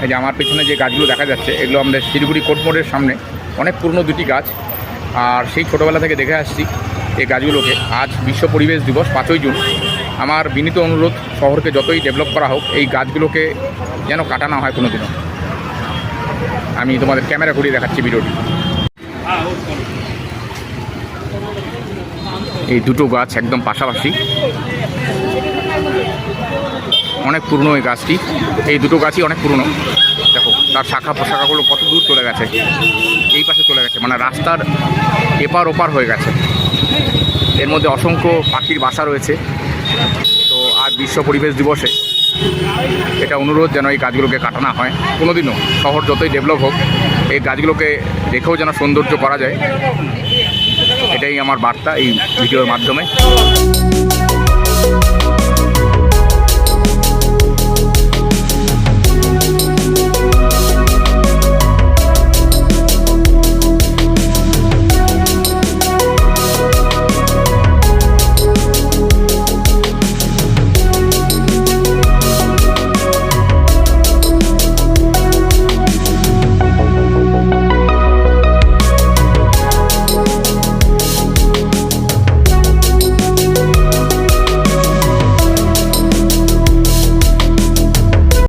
এই যে আমার পেছনে যে গাছগুলো দেখা যাচ্ছে এগুলো আমাদের শিলিগুড়ি কোর্ট মোড়ের সামনে অনেক পুরনো দুটি গাছ। আর সেই ছোটোবেলা থেকে দেখে আসছি এই গাছগুলোকে। আজ বিশ্ব পরিবেশ দিবস 5ই জুন। আমার বিনীত অনুরোধ, শহরকে যতই ডেভেলপ করা হোক এই গাছগুলোকে যেন কাটা না হয় কোনো দিনও। আমি তোমাদের ক্যামেরা ঘুরিয়ে দেখাচ্ছি ভিডিওটি। এই দুটো গাছ একদম পাশাপাশি, অনেক পুরনো এই গাছটি। এই দুটো গাছই অনেক পুরনো। দেখো তার শাখা প্রশাখাগুলো কত দূর চলে গেছে, এই পাশে চলে গেছে, মানে রাস্তার এপার ওপার হয়ে গেছে। এর মধ্যে অসংখ্য পাখির বাসা রয়েছে। তো আজ বিশ্ব পরিবেশ দিবসে এটা অনুরোধ যেন এই গাছগুলোকে কাটা না হয় কোনোদিনও। শহর যতই ডেভেলপ হোক এই গাছগুলোকে রেখেও যেন সৌন্দর্য করা যায়, এটাই আমার বার্তা এই ভিডিওর মাধ্যমে।